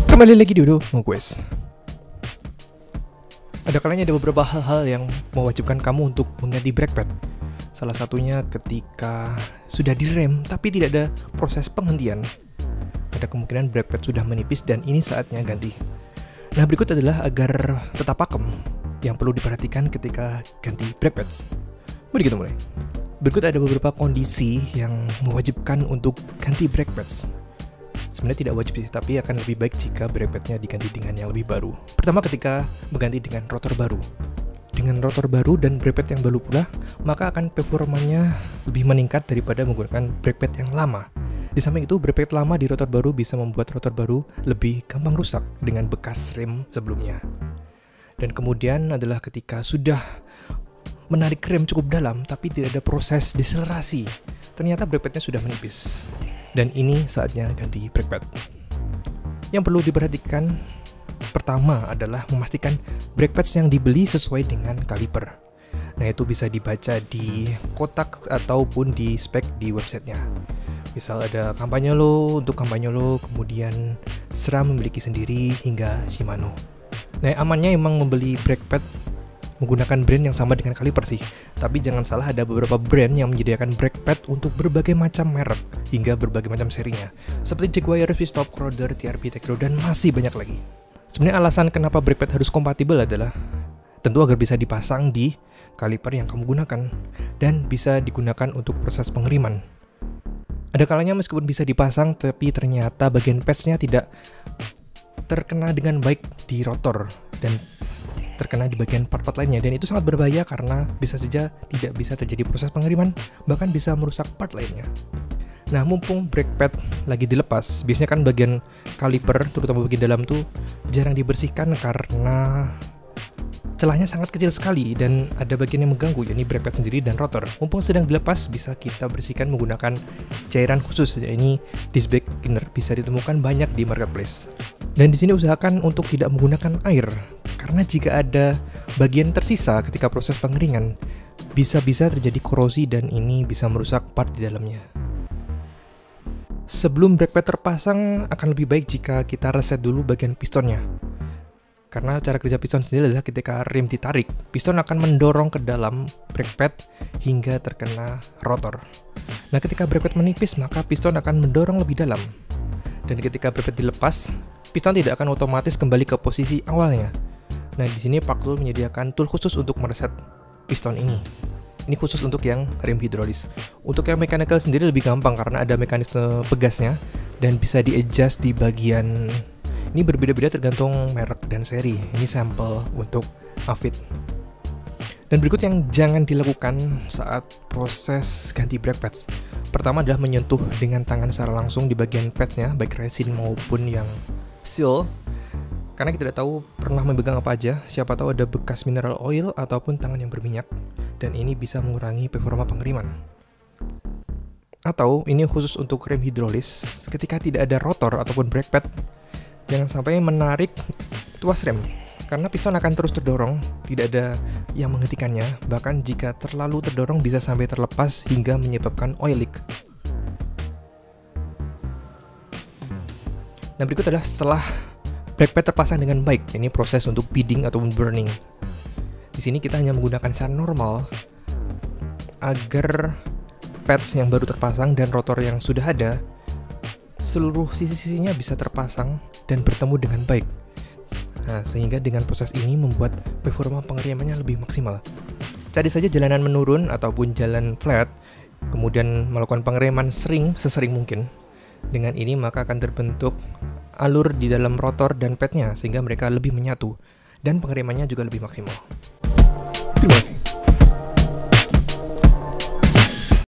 Kembali lagi di Udo Mengquest. Ada kalanya ada beberapa hal-hal yang mewajibkan kamu untuk mengganti brake pad. Salah satunya ketika sudah direm tapi tidak ada proses penghentian. Ada kemungkinan brake pad sudah menipis dan ini saatnya ganti. Nah, berikut adalah agar tetap pakem yang perlu diperhatikan ketika ganti brake pads. Mari kita mulai. Berikut ada beberapa kondisi yang mewajibkan untuk ganti brake pads. Sebenarnya tidak wajib sih, tapi akan lebih baik jika brake padnya diganti dengan yang lebih baru. Pertama, ketika mengganti dengan rotor baru. Dengan rotor baru dan brake pad yang baru pula, maka akan performanya lebih meningkat daripada menggunakan brake pad yang lama. Di samping itu, brake pad lama di rotor baru bisa membuat rotor baru lebih gampang rusak dengan bekas rem sebelumnya. Dan kemudian adalah ketika sudah menarik rem cukup dalam, tapi tidak ada proses deselerasi. Ternyata brake padnya sudah menipis. Dan ini saatnya ganti brake pad. Yang perlu diperhatikan pertama adalah memastikan brake pads yang dibeli sesuai dengan kaliper. Nah, itu bisa dibaca di kotak ataupun di spek di websitenya. Misal ada Campagnolo, untuk Campagnolo, kemudian SRAM memiliki sendiri, hingga Shimano. Nah, amannya emang membeli brake pad menggunakan brand yang sama dengan kaliper sih. Tapi jangan salah, ada beberapa brand yang menyediakan brake pad untuk berbagai macam merek hingga berbagai macam serinya, seperti Jaguar, Swiss-Stop, Crowder, TRP, Tektro, dan masih banyak lagi. Sebenarnya alasan kenapa brake pad harus kompatibel adalah tentu agar bisa dipasang di kaliper yang kamu gunakan dan bisa digunakan untuk proses pengeriman. Ada kalanya meskipun bisa dipasang, tapi ternyata bagian pads-nya tidak terkena dengan baik di rotor dan terkena di bagian part-part lainnya, dan itu sangat berbahaya karena bisa saja tidak bisa terjadi proses pengiriman, bahkan bisa merusak part lainnya. Nah, mumpung brake pad lagi dilepas, biasanya kan bagian kaliper, terutama bagian dalam tuh jarang dibersihkan karena celahnya sangat kecil sekali dan ada bagian yang mengganggu, yakni brake pad sendiri dan rotor. Mumpung sedang dilepas, bisa kita bersihkan menggunakan cairan khusus, yakni disc brake cleaner, bisa ditemukan banyak di marketplace. Dan di sini usahakan untuk tidak menggunakan air, karena jika ada bagian tersisa ketika proses pengeringan, bisa-bisa terjadi korosi dan ini bisa merusak part di dalamnya. Sebelum brake pad terpasang, akan lebih baik jika kita reset dulu bagian pistonnya. Karena cara kerja piston sendiri adalah ketika rem ditarik, piston akan mendorong ke dalam brake pad hingga terkena rotor. Nah, ketika brake pad menipis, maka piston akan mendorong lebih dalam. Dan ketika brake pad dilepas, piston tidak akan otomatis kembali ke posisi awalnya. Nah, di sini Park Tool menyediakan tool khusus untuk mereset piston ini. Ini khusus untuk yang rem hidrolis. Untuk yang mechanical sendiri lebih gampang karena ada mekanisme pegasnya dan bisa di-adjust di bagian. Ini berbeda-beda tergantung merek dan seri. Ini sampel untuk Avid. Dan berikut yang jangan dilakukan saat proses ganti brake pads. Pertama adalah menyentuh dengan tangan secara langsung di bagian padsnya, baik resin maupun yang seal. Karena kita tidak tahu pernah memegang apa aja, siapa tahu ada bekas mineral oil ataupun tangan yang berminyak, dan ini bisa mengurangi performa pengeriman. Atau ini khusus untuk rem hidrolis, ketika tidak ada rotor ataupun brake pad, jangan sampai menarik tuas rem, karena piston akan terus terdorong, tidak ada yang menghentikannya, bahkan jika terlalu terdorong bisa sampai terlepas hingga menyebabkan oil leak. Nah, berikut adalah setelah brake pad terpasang dengan baik, ini proses untuk beading ataupun burning. Di sini kita hanya menggunakan secara normal agar pads yang baru terpasang dan rotor yang sudah ada, seluruh sisi-sisinya bisa terpasang dan bertemu dengan baik. Nah, sehingga dengan proses ini membuat performa pengerimannya lebih maksimal. Cari saja jalanan menurun ataupun jalan flat, kemudian melakukan pengereman sesering mungkin. Dengan ini maka akan terbentuk alur di dalam rotor dan padnya sehingga mereka lebih menyatu dan pengeremannya juga lebih maksimal. Terima kasih.